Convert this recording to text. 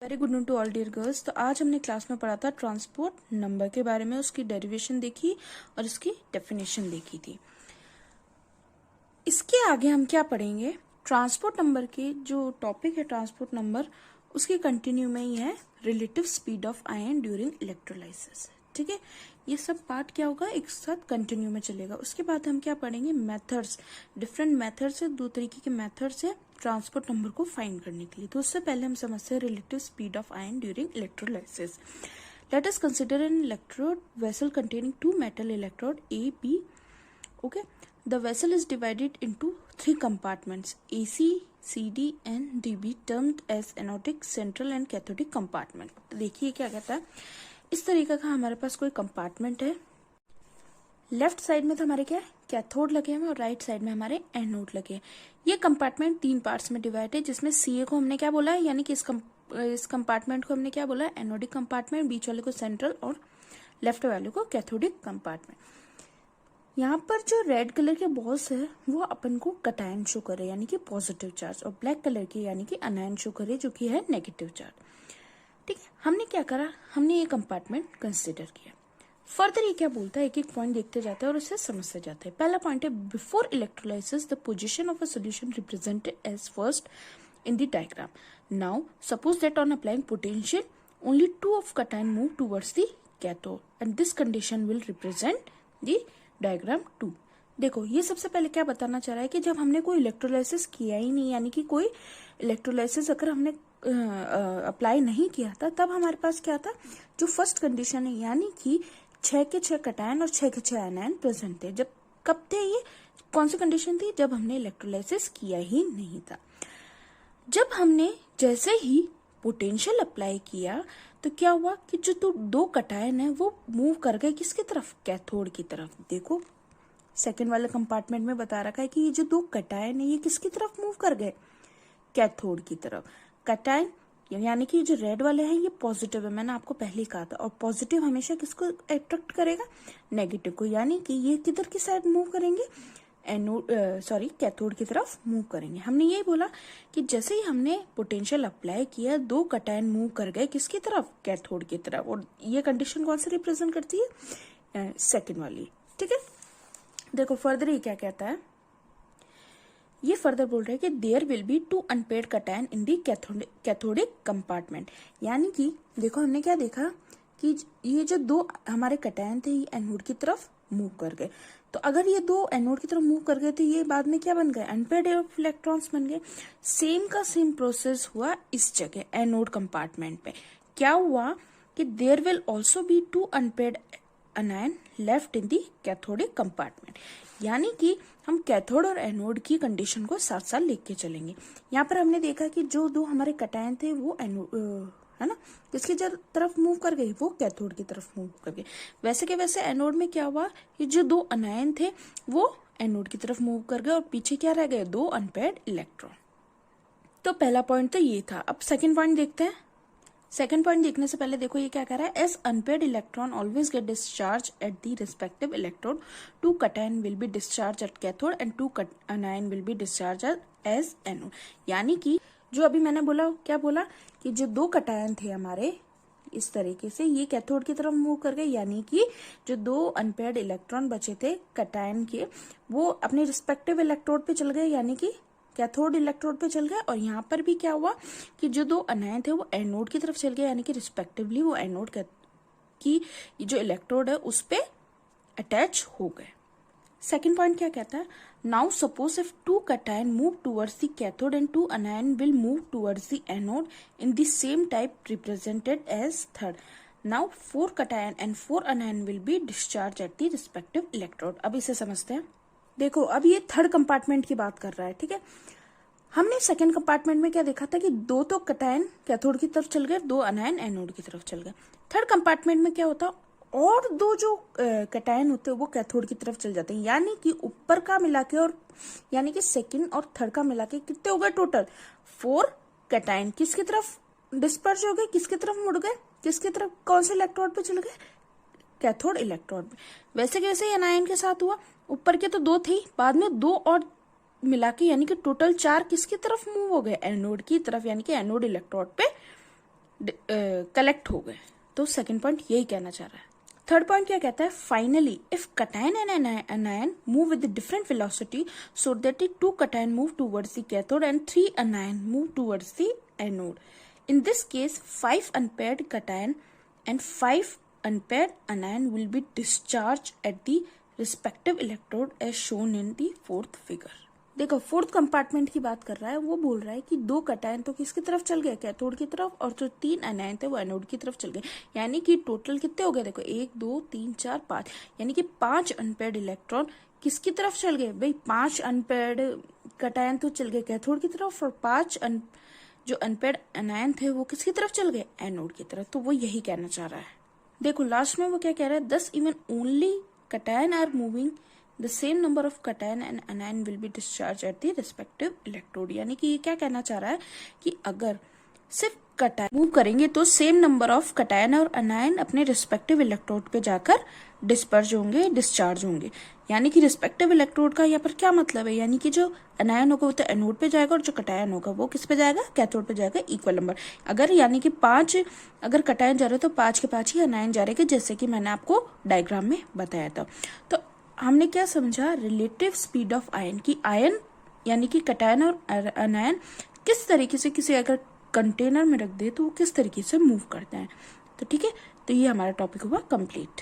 Very good to all dear girls. तो आज हमने क्लास में पढ़ा था ट्रांसपोर्ट नंबर के बारे में, उसकी डेरिवेशन देखी और इसकी डेफिनेशन देखी थी। इसके आगे हम क्या पढ़ेंगे, ट्रांसपोर्ट नंबर के जो टॉपिक है ट्रांसपोर्ट नंबर, उसके कंटिन्यू में ही है relative speed of ion during electrolysis. ठीक है, ये सब पार्ट क्या होगा एक साथ कंटिन्यू में चलेगा। उसके बाद हम क्या पढ़ेंगे, मेथड्स, डिफरेंट मेथड्स है, दो तरीके के मेथड्स है ट्रांसपोर्ट नंबर को फाइंड करने के लिए। तो उससे पहले हम समझते हैं relative speed of ion during electrolysis. Let us consider N electrode vessel containing two metal electrode A, B. Okay, the vessel is divided into three compartments AC, CD and DB, termed as anodic, central and cathodic compartment. देखिए क्या कहता है, इस तरीके का हमारे पास कोई compartment है। लेफ्ट साइड में तो हमारे क्या है, कैथोड लगे हैं और राइट साइड में हमारे एनोड लगे हैं। ये कंपार्टमेंट तीन पार्ट्स में डिवाइड है, जिसमें सीए को हमने क्या बोला है, यानी कि इस कंपार्टमेंट को हमने क्या बोला है, एनोडिक कंपार्टमेंट, बीच वाले को सेंट्रल और लेफ्ट वाले को कैथोडिक कंपार्टमेंट। यहाँ पर जो रेड कलर के बॉल्स है वो अपन को कटायन शो करे यानी कि पॉजिटिव चार्ज, और ब्लैक कलर के यानी कि अनायन शो करे जो कि है नेगेटिव चार्ज। ठीक है, हमने क्या करा, हमने ये कंपार्टमेंट कंसिडर किया। फर्दर ये क्या बोलता है, एक एक पॉइंट देखते जाते हैं और उसे समझते जाते हैं। पहला पॉइंट है, before electrolysis the position of a solution represented as first in the diagram. Now, suppose that on applying potential, only two of cation move towards the cathode, and this condition will represent the diagram 2. देखो, ये सबसे पहले क्या बताना चाह रहा है कि जब हमने कोई इलेक्ट्रोलाइसिस किया ही नहीं, यानी कि कोई इलेक्ट्रोलाइसिस अगर हमने अप्लाई नहीं किया था, तब हमारे पास क्या था, जो फर्स्ट कंडीशन है, यानी कि 6 के 6 कटायन और 6 के 6 आयन प्रेजेंट थे। जब कब थे ये, कौन सी कंडीशन थी, जब हमने इलेक्ट्रोलाइसिस किया ही नहीं था। जब हमने जैसे ही पोटेंशियल अप्लाई किया तो क्या हुआ कि जो दो कटायन है वो मूव कर गए किसकी तरफ, कैथोड की तरफ। देखो सेकंड वाले कंपार्टमेंट में बता रखा है कि ये जो दो कटायन है ये किसकी तरफ मूव कर गए, कैथोड की तरफ। कटायन यानी कि जो रेड वाले हैं ये पॉजिटिव है, मैंने आपको पहले ही कहा था, और पॉजिटिव हमेशा किसको अट्रैक्ट करेगा, नेगेटिव को, यानी कि ये किधर की साइड मूव करेंगे, कैथोड की तरफ मूव करेंगे। हमने यही बोला कि जैसे ही हमने पोटेंशियल अप्लाई किया दो कटायन मूव कर गए किसकी तरफ, कैथोड की तरफ, और ये कंडीशन कौन सी रिप्रेजेंट करती है, सेकंड वाली। ठीक है, देखो फर्दर ये क्या कहता है, ये फर्दर बोल रहा है कि there will be two unpaired cation in the cathodic compartment. यानी कि देखो हमने क्या देखा कि ये जो दो हमारे कटायन थे ये एनोड की तरफ मूव कर गए। तो अगर ये दो एनोड की तरफ मूव कर गए तो ये बाद में क्या बन गए, अनपेयर्ड इलेक्ट्रॉन्स बन गए। सेम का सेम प्रोसेस हुआ इस जगह एनोड कंपार्टमेंट पे। क्या हुआ कि there will also be two unpaired anion left in the cathodic compartment. यानी कि हम कैथोड और एनोड की कंडीशन को साथ साथ लेके चलेंगे। यहाँ पर हमने देखा कि जो दो हमारे कटायन थे वो एनोड है ना, किसकी तरफ मूव कर गई, वो कैथोड की तरफ मूव कर गई। वैसे के वैसे एनोड में क्या हुआ कि जो दो अनायन थे वो एनोड की तरफ मूव कर गए और पीछे क्या रह गए, दो अनपेयर्ड इलेक्ट्रॉन। तो पहला पॉइंट तो ये था। अब सेकंड पॉइंट देखते हैं। सेकंड पॉइंट देखने से पहले देखो ये क्या कह रहा है, as unpaired electron always get discharge at the respective electrode, two cation will be discharge at cathode and two anion will be discharge as anode. यानी कि जो अभी मैंने बोला, क्या बोला कि जो दो कटायन थे हमारे इस तरीके से ये कैथोड की तरफ मूव कर गए, यानी कि जो दो अनपेयर्ड इलेक्ट्रॉन बचे थे कटायन के वो अपने रिस्पेक्टिव इलेक्ट्रोड पे चल गए, यानी कि कैथोड इलेक्ट्रोड पे चल गए। और यहाँ पर भी क्या हुआ कि जो दो अनायन थे वो एनोड की तरफ चल गए, यानी कि रिस्पेक्टिवली वो एनोड की जो इलेक्ट्रोड है उस पे अटैच हो गए। सेकेंड पॉइंट क्या कहता है, now suppose if two cation move towards the cathode and two anion will move towards the anode in the same type represented as third. Now 4 cation and 4 anion will be discharge at the respective electrode. अब इसे समझते हैं। देखो अब ये third compartment की बात कर रहा है। ठीक है, हमने सेकेंड कंपार्टमेंट में क्या देखा था कि दो तो कटायन कैथोड की तरफ चल गए, दो अनायन एनोड की तरफ चल गए। थर्ड कंपार्टमेंट में क्या होता, और दो जो कटायन होते हैं वो कैथोड की तरफ चल जाते हैं, यानी कि ऊपर का मिला के, और यानी कि सेकंड और थर्ड का मिला के कितने हो गए टोटल, 4 कटायन किसकी तरफ डिस्पर्ज हो गए, किसकी तरफ मुड़ गए, किसकी तरफ, कौन से इलेक्ट्रोड पे चल गए, कैथोड इलेक्ट्रोड पे। वैसे कैसे अनायन के साथ हुआ, ऊपर के तो दो थे, बाद में दो और मिला के यानी कि टोटल 4 किसकी तरफ मूव हो गए, एनोड की तरफ, यानी कि एनोड इलेक्ट्रोड पे कलेक्ट हो गए। तो सेकंड पॉइंट यही कहना चाह रहा है। थर्ड पॉइंट क्या कहता है, finally if cation and anion move with different velocity so that the 2 cation move towards the cathode and 3 anion move towards the anode. In this case 5 unpaired cation and 5 unpaired anion will be discharged at the respective electrode as shown in the fourth figure। देखो fourth compartment की बात कर रहा है, वो बोल रहा है कि 2 कटायन तो किसकी तरफ चल गए, कैथोड की तरफ, और जो 3 एनायन थे वो एनोड की तरफ चल गए। यानी कि टोटल कितने हो गए, देखो 1 2 3 4 5, यानी कि 5 अनपेयर्ड इलेक्ट्रॉन किसकी तरफ चल गए भाई, 5 अनपेयर्ड कटायन तो चल गए कैथोड की तरफ, और 5 जो अनपेयर्ड एनायन थे वो किसकी तरफ चल गए, एनोड की तरफ। तो वो यही कहना चाह रहा है। देखो लास्ट में वो क्या कह रहा है, thus even only cation are moving the same number of cation and anion will be discharged at the respective electrode। यानी कि ये क्या कहना चाह रहा है कि अगर सिर्फ कटायन मूव करेंगे तो सेम नंबर ऑफ कटायन और अनायन अपने रिस्पेक्टिव इलेक्ट्रोड पे जाकर डिस्पर्ज होंगे, डिस्चार्ज होंगे। यानी कि रिस्पेक्टिव इलेक्ट्रोड का यहाँ पर क्या मतलब है, यानी कि जो अनायन होगा वो तो एनोड पे जाएगा और जो कटायन होगा वो किस पे जाएगा, कैथोड पे जाएगा, इक्वल नंबर। अगर यानी कि 5 अगर कटायन जा रहे तो 5 के 5 ही अनायन जा रहे, जैसे कि मैंने आपको डायग्राम में बताया था। तो हमने क्या समझा, रिलेटिव स्पीड ऑफ आयन की आयन यानी कि कटायन और अनायन किस तरीके से किसी अगर कंटेनर में रख दे तो वो किस तरीके से मूव करते हैं। तो ठीक है, तो ये हमारा टॉपिक हुआ कंप्लीट।